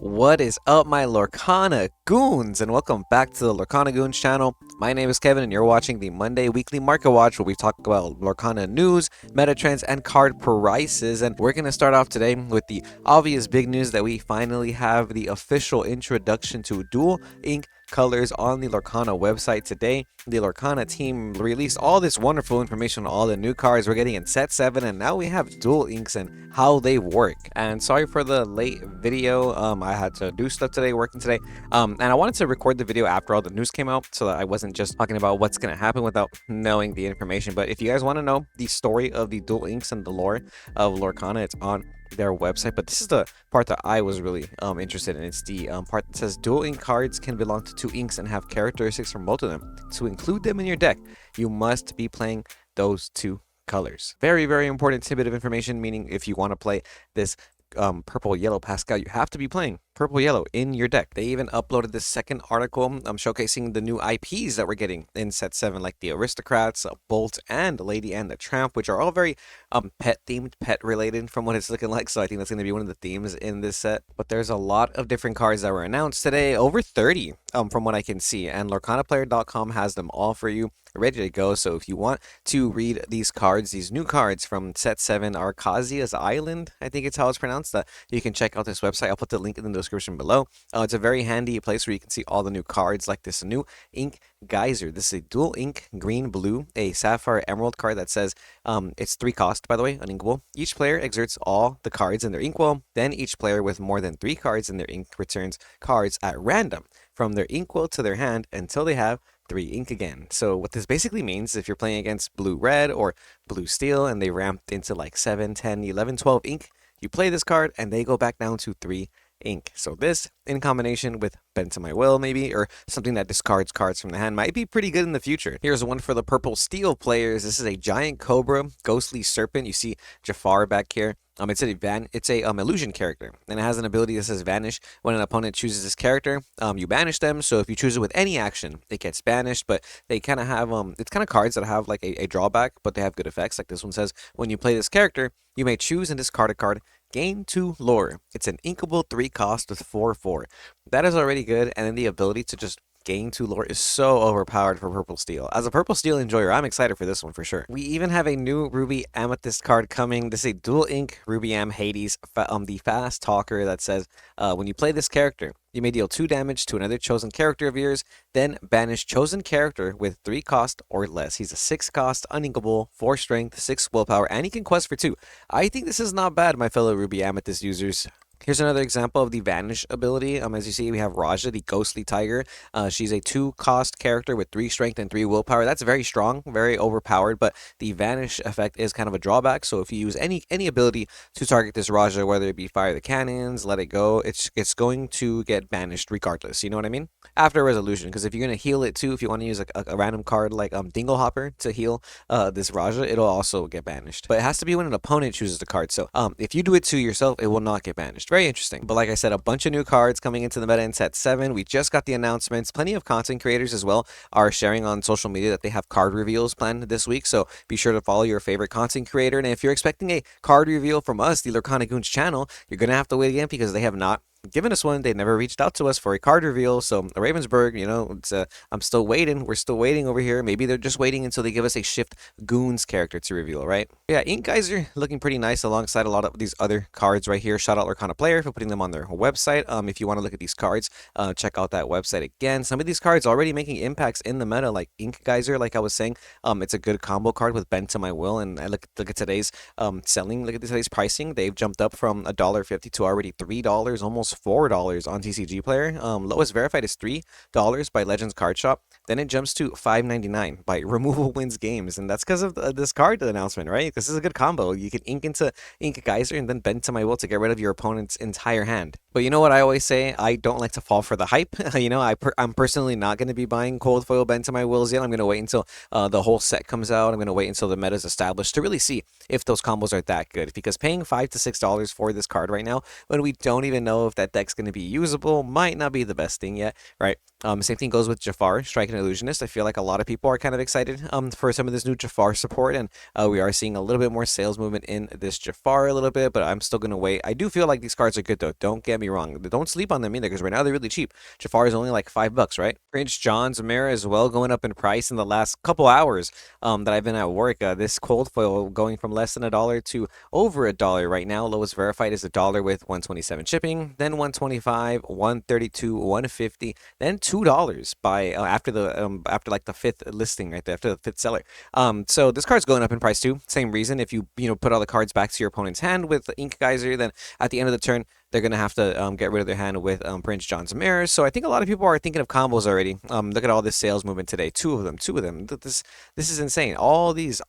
What is up, my Lorcana Goons, and welcome back to the Lorcana Goons channel. My name is Kevin, and you're watching the Monday Weekly Market Watch, where we talk about Lorcana news, meta trends, and card prices. And we're going to start off today with the obvious big news that we finally have the official introduction to dual ink colors on the Lorcana website today. The Lorcana team released all this wonderful information on all the new cards we're getting in set 7, and now we have dual inks and how they work. And sorry for the late video. I had to do stuff today, working today, and I wanted to record the video after all the news came out so that I wasn't just talking about what's going to happen without knowing the information. But if you guys want to know the story of the dual inks and the lore of Lorcana, it's on their website. But this is the part that I was really interested in. It's the part that says dual ink cards can belong to two inks and have characteristics from both of them. To include them in your deck, you must be playing those two colors. Very, very important tidbit of information, meaning if you want to play this purple yellow Pascal, you have to be playing purple yellow in your deck. They even uploaded this second article showcasing the new IPs that we're getting in set 7, like the Aristocrats, Bolt, and Lady and the Tramp, which are all very pet themed, pet related from what it's looking like. So I think that's going to be one of the themes in this set. But there's a lot of different cards that were announced today, over 30 from what I can see, and lorcanaplayer.com has them all for you ready to go. So if you want to read these cards, these new cards from set 7, Arcasia's Island, I think it's how it's pronounced, that you can check out this website. I'll put the link in the description below. It's a very handy place where you can see all the new cards, like this new ink geyser. This is a dual ink green blue, a sapphire emerald card that says it's 3 cost, by the way, uninkable. Each player exerts all the cards in their inkwell. Then each player with more than 3 cards in their ink returns cards at random from their inkwell to their hand until they have 3 ink again. So what this basically means, if you're playing against blue-red or blue-steel and they ramped into like 7, 10, 11, 12 ink, you play this card and they go back down to 3 ink. So this, in combination with Bend to My Will, maybe, or something that discards cards from the hand, might be pretty good in the future. Here's one for the purple steel players. This is a giant cobra, ghostly serpent. You see Jafar back here. It's a illusion character, and it has an ability that says vanish. When an opponent chooses this character, you banish them. So if you choose it with any action, it gets banished. But they kind of have it's kind of cards that have like a drawback, but they have good effects. Like this one says, when you play this character, you may choose and discard a card. Gain 2 lore. It's an inkable 3 cost with 4/4. That is already good, and then the ability to just gain 2 lore is so overpowered for purple steel. As a purple steel enjoyer, I'm excited for this one for sure. We even have a new ruby amethyst card coming. This is a dual ink ruby am Hades, the fast talker that says when you play this character, you may deal 2 damage to another chosen character of yours, then banish chosen character with 3 cost or less. He's a 6 cost, uninkable, 4 strength, 6 willpower, and he can quest for 2. I think this is not bad, my fellow ruby amethyst users. Here's another example of the Vanish ability. As you see, we have Raja, the ghostly tiger. She's a 2 cost character with 3 strength and 3 willpower. That's very strong, very overpowered, but the Vanish effect is kind of a drawback. So if you use any ability to target this Raja, whether it be fire the cannons, let it go, it's going to get banished regardless. You know what I mean? After resolution, because if you're going to heal it too, if you want to use a random card like Dinglehopper to heal this Raja, it'll also get banished. But it has to be when an opponent chooses the card. So if you do it to yourself, it will not get banished. Very interesting. But like I said, a bunch of new cards coming into the meta in set 7. We just got the announcements. Plenty of content creators as well are sharing on social media that they have card reveals planned this week. So be sure to follow your favorite content creator. And if you're expecting a card reveal from us, the Lorcana Goons channel, you're going to have to wait again because they have not given us one. They never reached out to us for a card reveal. So Ravensburger, it's I'm still waiting. We're still waiting over here. Maybe they're just waiting until they give us a Shift Goons character to reveal, right? Yeah, Ink Geyser looking pretty nice alongside a lot of these other cards right here. Shout out Lorcana Player for putting them on their website. If you want to look at these cards, check out that website again. Some of these cards already making impacts in the meta, like Ink Geyser, like I was saying. It's a good combo card with Bend to My Will. And I look at today's selling. Look at today's pricing. They've jumped up from $1.50 to already $3, almost $4 on TCG Player. Lowest verified is $3 by Legends Card Shop. Then it jumps to $5.99 by Removal Wins Games, and that's because of this card announcement, right? This is a good combo. You can ink into Ink Geyser and then Bend to My Will to get rid of your opponent's entire hand. But you know what I always say? I don't like to fall for the hype. I'm personally not going to be buying Cold Foil Bend to My Wills yet. I'm going to wait until the whole set comes out. I'm going to wait until the meta is established to really see if those combos are that good. Because paying $5 to $6 for this card right now, when we don't even know if that deck's going to be usable, might not be the best thing yet, right? Same thing goes with Jafar, Strike and Illusionist. I feel like a lot of people are kind of excited for some of this new Jafar support, and we are seeing a little bit more sales movement in this Jafar a little bit, but I'm still going to wait. I do feel like these cards are good, though. Don't get me wrong. Don't sleep on them either, because right now they're really cheap. Jafar is only like $5, right? Prince John's Mara as well going up in price in the last couple hours that I've been at work. This cold foil going from less than $1 to over $1 right now. Lowest verified is $1 with 127 shipping, then 125, 132, 150, then $2 by after like the fifth listing right there, after the fifth seller. So this card's going up in price too. Same reason. If you put all the cards back to your opponent's hand with Ink Geyser, then at the end of the turn they're gonna have to get rid of their hand with Prince John's Mirrors. So I think a lot of people are thinking of combos already. Look at all this sales movement today. Two of them. This is insane. All these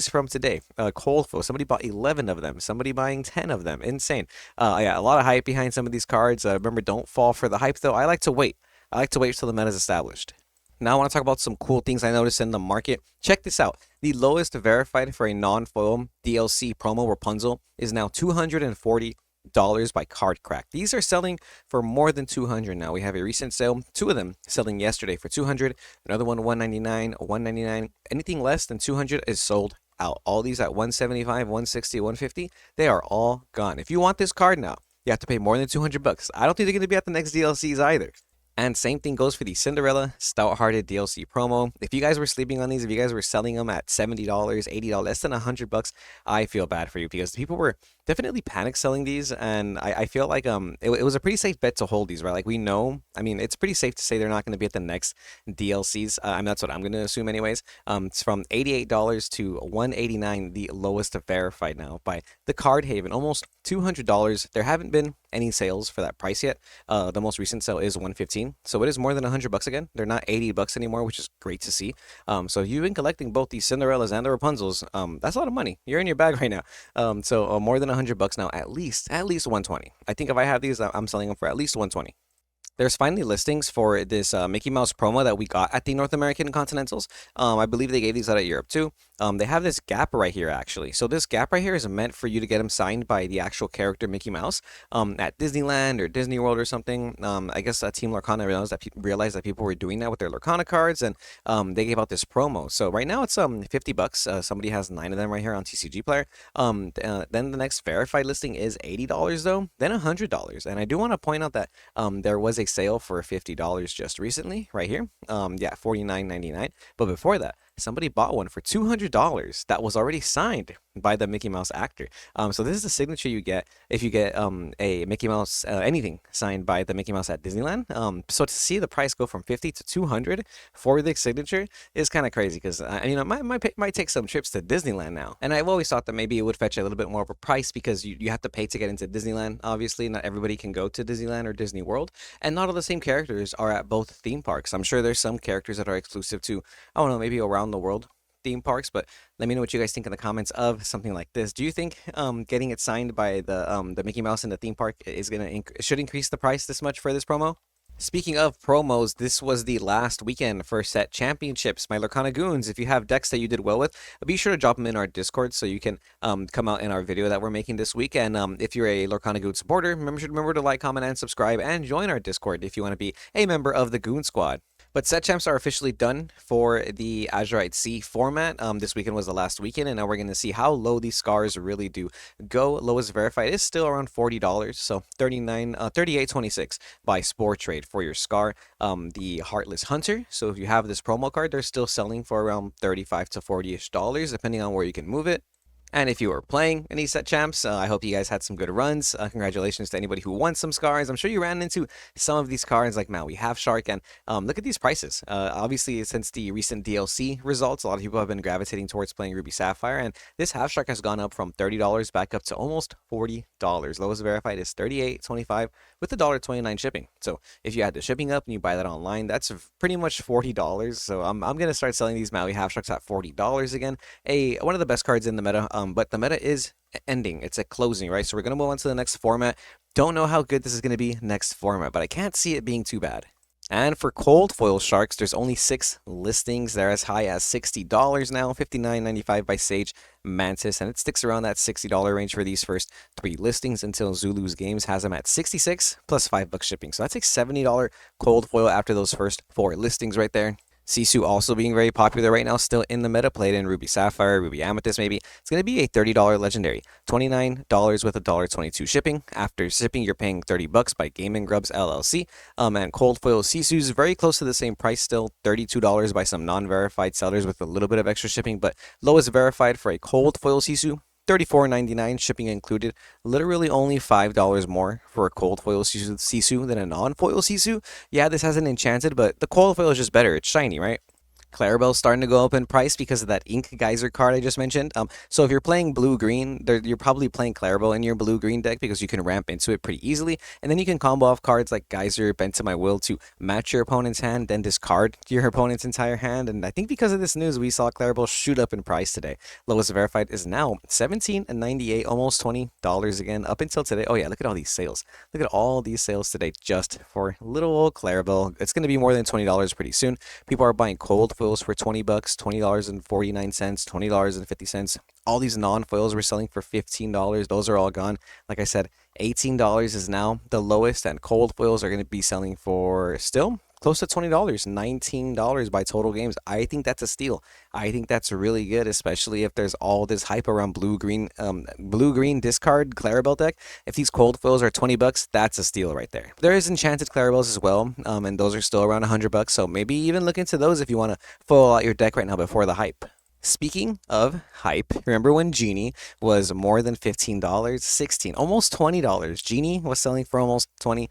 from today. Cold Foe. Somebody bought 11 of them. Somebody buying 10 of them. Insane. Yeah, a lot of hype behind some of these cards. Remember, don't fall for the hype though. I like to wait. I like to wait till the meta is established. Now I want to talk about some cool things I noticed in the market. Check this out. The lowest verified for a non-foil DLC promo Rapunzel is now $240 by Card Crack. These are selling for more than 200 now. We have a recent sale, two of them selling yesterday for 200, another one 199, 199. Anything less than 200 is sold out. All these at 175, 160, 150, they are all gone. If you want this card now, you have to pay more than 200 bucks. I don't think they're going to be at the next DLCs either. And same thing goes for the Cinderella Stout-Hearted DLC promo. If you guys were sleeping on these, if you guys were selling them at $70, $80, less than 100 bucks, I feel bad for you because people were definitely panic selling these, and I feel like it was a pretty safe bet to hold these, right? Like we know, I mean, it's pretty safe to say they're not going to be at the next DLCs. I mean, that's what I'm going to assume anyways. It's from $88 to $189, the lowest verified now by the Card Haven, almost $200. There haven't been any sales for that price yet. The most recent sale is 115, so it is more than 100 bucks again. They're not 80 bucks anymore, which is great to see. So you've been collecting both the Cinderellas and the Rapunzels. That's a lot of money. You're in your bag right now. So more than 100 bucks now, at least 120. I think if I have these, I'm selling them for at least 120. There's finally listings for this Mickey Mouse promo that we got at the North American Continentals. I believe they gave these out at Europe too. They have this gap right here actually. So this gap right here is meant for you to get them signed by the actual character Mickey Mouse at Disneyland or Disney World or something. I guess Team Lorcana realized that people were doing that with their Lorcana cards, and they gave out this promo. So right now it's 50 bucks. Somebody has 9 of them right here on TCG Player. Then the next verified listing is $80 though, then $100. And I do want to point out that there was a sale for $50 just recently right here. Yeah, $49.99. But before that, somebody bought one for $200 that was already signed by the Mickey Mouse actor. So this is the signature you get if you get a Mickey Mouse anything signed by the Mickey Mouse at Disneyland. So to see the price go from 50 to 200 for the signature is kind of crazy because might take some trips to Disneyland now. And I've always thought that maybe it would fetch a little bit more of a price because you have to pay to get into Disneyland. Obviously, not everybody can go to Disneyland or Disney World, and not all the same characters are at both theme parks. I'm sure there's some characters that are exclusive to, I don't know, maybe around the world theme parks, but let me know what you guys think in the comments of something like this. Do you think getting it signed by the Mickey Mouse in the theme park is should increase the price this much for this promo? Speaking of promos, this was the last weekend for set championships. My Lorcana Goons, if you have decks that you did well with, be sure to drop them in our Discord so you can come out in our video that we're making this week. And if you're a Lorcana Goon supporter, remember to like, comment, and subscribe, and join our Discord if you want to be a member of the Goon Squad. But set champs are officially done for the Azurite Sea format. This weekend was the last weekend, and now we're going to see how low these scars really do go. Lowest verified is still around $40, so $38.26 by Spore Trade for your scar. The Heartless Hunter. So if you have this promo card, they're still selling for around $35 to $40-ish, depending on where you can move it. And if you were playing any set champs, I hope you guys had some good runs. Congratulations to anybody who won some scars. I'm sure you ran into some of these cards like Maui Half Shark, and look at these prices. Obviously, since the recent DLC results, a lot of people have been gravitating towards playing Ruby Sapphire, and this Half Shark has gone up from $30 back up to almost $40. Lowest verified is $38.25 with $1.29 shipping. So if you add the shipping up and you buy that online, that's pretty much $40. So I'm gonna start selling these Maui Half Sharks at $40 again. One of the best cards in the meta. But the meta is ending. It's a closing, right? So we're going to move on to the next format. Don't know how good this is going to be next format, but I can't see it being too bad. And for cold foil sharks, there's only 6 listings. They're as high as $60 now, $59.95 by Sage Mantis, and it sticks around that $60 range for these first 3 listings until Zulu's Games has them at 66 plus $5 shipping. So that's a $70 cold foil after those first 4 listings right there. Sisu also being very popular right now, still in the meta, played in Ruby Sapphire, Ruby Amethyst maybe. It's going to be a $30 legendary, $29 with $1.22 shipping. After shipping, you're paying $30 by Gaming Grubs LLC. And cold foil Sisu's very close to the same price still, $32 by some non-verified sellers with a little bit of extra shipping, but lowest verified for a cold foil Sisu, $34.99 shipping included. Literally only $5 more for a cold foil Sisu than a non-foil Sisu. Yeah, this has an enchanted, but the cold foil is just better. It's shiny, right? Clarabelle's starting to go up in price because of that Ink Geyser card I just mentioned. So if you're playing blue-green, you're probably playing Clarabelle in your blue-green deck because you can ramp into it pretty easily. And then you can combo off cards like Geyser, Bent to My Will to match your opponent's hand, then discard your opponent's entire hand. And I think because of this news, we saw Clarabelle shoot up in price today. Lowest verified is now $17.98, almost $20 again up until today. Oh yeah, look at all these sales. Look at all these sales today just for little old Clarabelle. It's going to be more than $20 pretty soon. People are buying cold foils for $20, $20.49, $20.50. All these non-foils we're selling for $15. Those are all gone. Like I said, $18 is now the lowest, and cold foils are going to be selling for still close to $20, $19 by Total Games. I think that's a steal. I think that's really good, especially if there's all this hype around blue-green discard Clarabelle deck. If these cold foils are $20, that's a steal right there. There is enchanted Clarabelles as well, and those are still around $100, so maybe even look into those if you want to foil out your deck right now before the hype. Speaking of hype, remember when Genie was more than $15, $16, almost $20. Genie was selling for almost $20.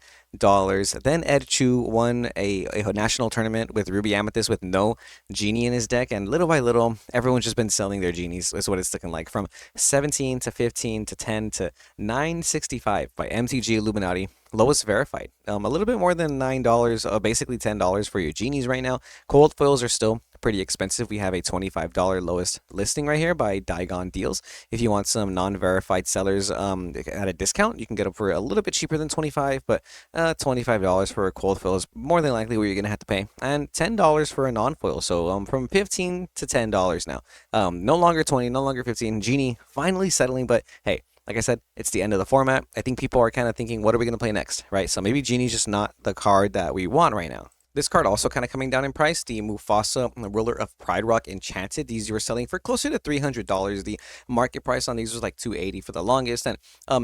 Then Ed Chu won a national tournament with Ruby Amethyst with no Genie in his deck, and little by little, everyone's just been selling their Genies, is what it's looking like, from 17 to 15 to 10 to $9.65 by MTG Illuminati. Lowest verified. A little bit more than $9, basically $10 for your Genies right now. Cold foils are still pretty expensive. We have a $25 lowest listing right here by Digon Deals. If you want some non-verified sellers at a discount, you can get them for a little bit cheaper than $25, but $25 for a cold foil is more than likely what you're going to have to pay. And $10 for a non-foil. So from $15 to $10 now. No longer 20, no longer 15. Genie finally settling, but hey, like I said, it's the end of the format. I think people are kind of thinking, what are we going to play next, right? So maybe Genie's just not the card that we want right now. This card also kind of coming down in price. The Mufasa, Ruler of Pride Rock Enchanted. These you were selling for closer to $300. The market price on these was like $280 for the longest. And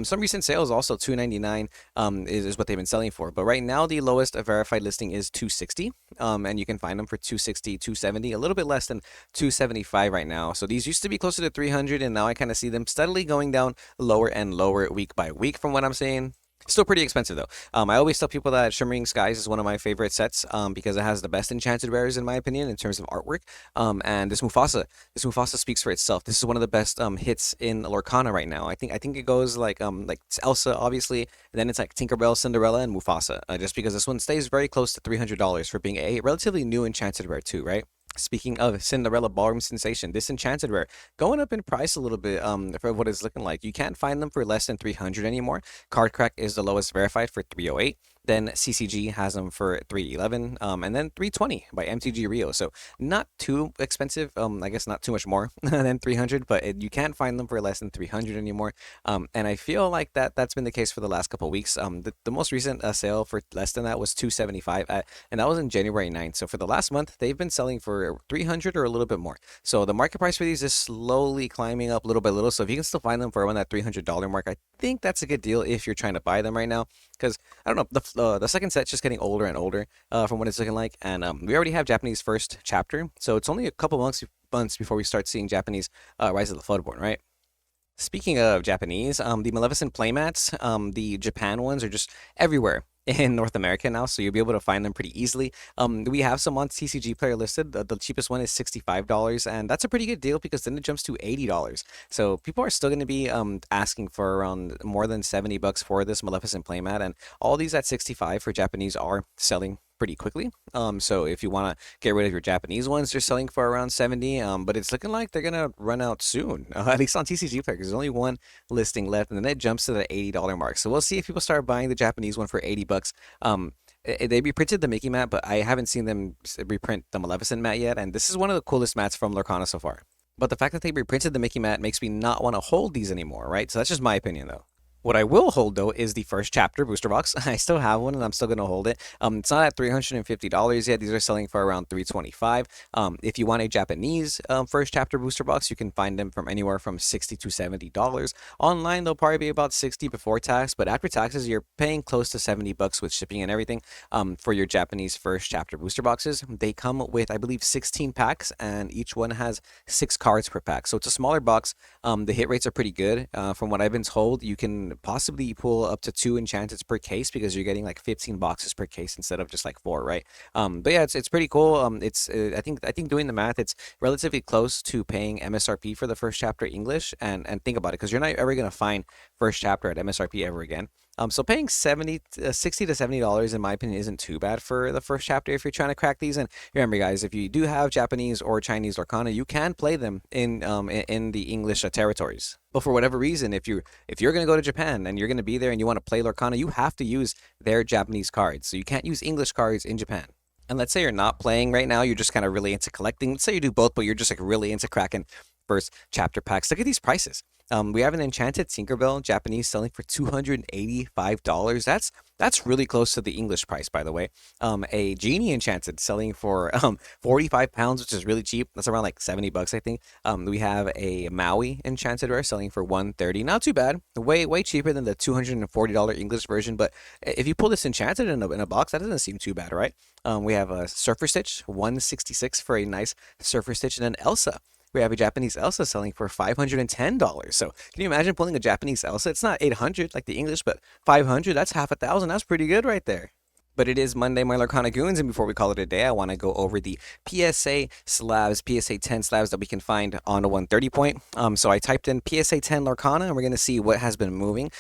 some recent sales also $299 is what they've been selling for. But right now the lowest verified listing is $260. And you can find them for $260, $270, a little bit less than $275 right now. So these used to be closer to $300, and now I kind of see them steadily going down lower and lower week by week from what I'm saying. Still pretty expensive though. I always tell people that Shimmering Skies is one of my favorite sets because it has the best enchanted rares in my opinion in terms of artwork. And this Mufasa speaks for itself. This is one of the best hits in Lorcana right now. I think it goes like Elsa obviously, and then it's like Tinkerbell, Cinderella, and Mufasa. Just because this one stays very close to $300 for being a relatively new enchanted rare too, right? Speaking of Cinderella Ballroom Sensation, this enchanted rare going up in price a little bit for what it's looking like. You can't find them for less than $300 anymore. Card Crack is the lowest verified for $308. Then CCG has them for $311, and then $320 by MTG Rio. So not too expensive. I guess not too much more than $300, but you can't find them for less than $300 anymore. And I feel like that's been the case for the last couple of weeks. The most recent sale for less than that was $275, and that was in January 9th. So for the last month, they've been selling for $300 or a little bit more. So the market price for these is slowly climbing up little by little. So if you can still find them for around that $300 mark, I think that's a good deal if you're trying to buy them right now. Because I don't know, the second set's just getting older and older from what it's looking like, and we already have Japanese first chapter, so it's only a couple months before we start seeing Japanese Rise of the Floodborn, right? Speaking of Japanese, the Maleficent playmats, the Japan ones are just everywhere in North America now, so you'll be able to find them pretty easily. We have some on TCG Player listed. The cheapest one is $65, and that's a pretty good deal because then it jumps to $80. So people are still going to be asking for around more than $70 for this Maleficent playmat, and all these at 65 for Japanese are selling pretty quickly. So if you want to get rid of your Japanese ones, they're selling for around 70, but it's looking like they're gonna run out soon, at least on TCG Player, because there's only one listing left, and then it jumps to the $80 mark. So we'll see if people start buying the Japanese one for $80. They reprinted the Mickey mat, but I haven't seen them reprint the Maleficent mat yet, and this is one of the coolest mats from Lorcana so far. But the fact that they reprinted the Mickey mat makes me not want to hold these anymore, right? So that's just my opinion, though. What I will hold though is the first chapter booster box. I still have one and I'm still gonna hold it. It's not at $350 yet. These are selling for around $325. If you want a Japanese first chapter booster box, you can find them from anywhere from $60 to $70. Online they'll probably be about 60 before tax, but after taxes you're paying close to 70 bucks with shipping and everything. For your Japanese first chapter booster boxes, they come with I believe 16 packs, and each one has 6 cards per pack. So it's a smaller box. The hit rates are pretty good. From what I've been told, you can possibly pull up to 2 enchanteds per case because you're getting like 15 boxes per case instead of just like 4, right? But yeah, it's pretty cool. It's I think doing the math, it's relatively close to paying MSRP for the first chapter English, and think about it, because you're not ever gonna find first chapter at MSRP ever again. So paying $60 to $70 in my opinion isn't too bad for the first chapter if you're trying to crack these. And remember, guys, if you do have Japanese or Chinese Lorcana, you can play them in the English territories. But for whatever reason, if you're going to go to Japan and you're going to be there and you want to play Lorcana, you have to use their Japanese cards. So you can't use English cards in Japan. And let's say you're not playing right now, you're just kind of really into collecting. Let's say you do both, but you're just like really into cracking first chapter packs. Look at these prices. We have an Enchanted Tinkerbell Japanese selling for $285. That's really close to the English price, by the way. A Genie Enchanted selling for 45 pounds, which is really cheap. That's around like 70 bucks, I think. We have a Maui Enchanted Rare selling for 130. Not too bad. Way cheaper than the $240 English version. But if you pull this Enchanted in a box, that doesn't seem too bad, right? We have a Surfer Stitch, 166 for a nice Surfer Stitch, and an Elsa. We have a Japanese Elsa selling for $510. So can you imagine pulling a Japanese Elsa? It's not 800 like the English, but 500. That's half a thousand. That's pretty good right there. But it is Monday, my Lorcana Goons, and before we call it a day, I want to go over the PSA slabs, PSA 10 slabs that we can find on a 130 point. So I typed in PSA 10 Lorcana, and we're going to see what has been moving.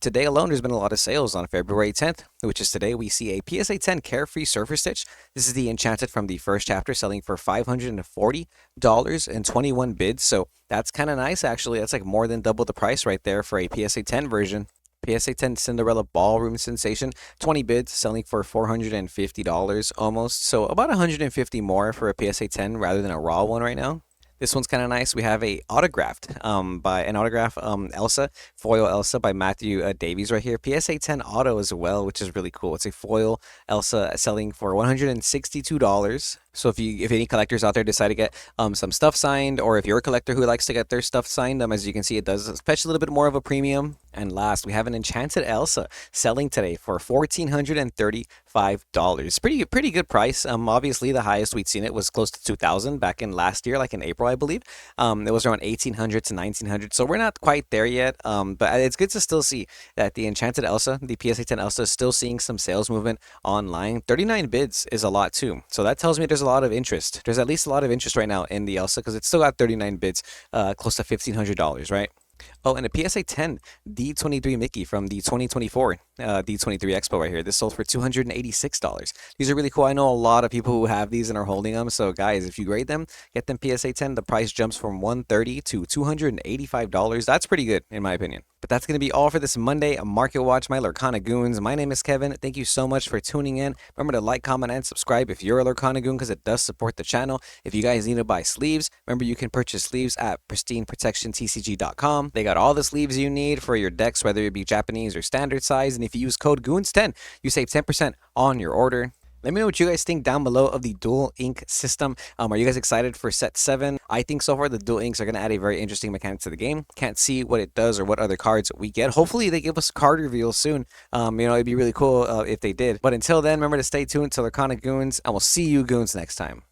Today alone, there's been a lot of sales. On February 10th, which is today, we see a PSA 10 Carefree Surfer Stitch. This is the Enchanted from the first chapter, selling for $540 and 21 bids. So that's kind of nice, actually. That's like more than double the price right there for a PSA 10 version. PSA 10 Cinderella Ballroom Sensation, 20 bids, selling for $450 almost. So about 150 more for a PSA 10 rather than a raw one right now. This one's kind of nice. We have a autographed Elsa, foil Elsa by Matthew Davies right here. PSA 10 auto as well, which is really cool. It's a foil Elsa selling for $162. So if any collectors out there decide to get some stuff signed, or if you're a collector who likes to get their stuff signed, as you can see, it does fetch a little bit more of a premium. And last, we have an Enchanted Elsa selling today for $1,435. Pretty good price. Obviously the highest we'd seen it was close to 2,000 back in last year, like in April, I believe. It was around 1,800 to 1,900. So we're not quite there yet. But it's good to still see that the Enchanted Elsa, the PSA 10 Elsa, is still seeing some sales movement online. 39 bids is a lot too. So that tells me there's a lot of interest. There's at least a lot of interest right now in the Elsa because it's still got 39 bids, close to $1,500, right? Oh, and a PSA 10 D23 Mickey from the 2024 D23 Expo right here. This sold for $286. These are really cool. I know a lot of people who have these and are holding them. So guys, if you grade them, get them PSA 10. The price jumps from $130 to $285. That's pretty good in my opinion. But that's going to be all for this Monday Market Watch, my Lorcana Goons. My name is Kevin. Thank you so much for tuning in. Remember to like, comment, and subscribe if you're a Lorcana Goon because it does support the channel. If you guys need to buy sleeves, remember you can purchase sleeves at pristineprotectiontcg.com. They got all the sleeves you need for your decks, whether it be Japanese or standard size. And if you use code GOONS10, you save 10% on your order. Let me know what you guys think down below of the dual ink system. Are you guys excited for set 7? I think so far the dual inks are going to add a very interesting mechanic to the game. Can't see what it does or what other cards we get. Hopefully they give us card reveals soon. It'd be really cool if they did. But until then, remember to stay tuned to Lorcana Goons, and we'll see you goons next time.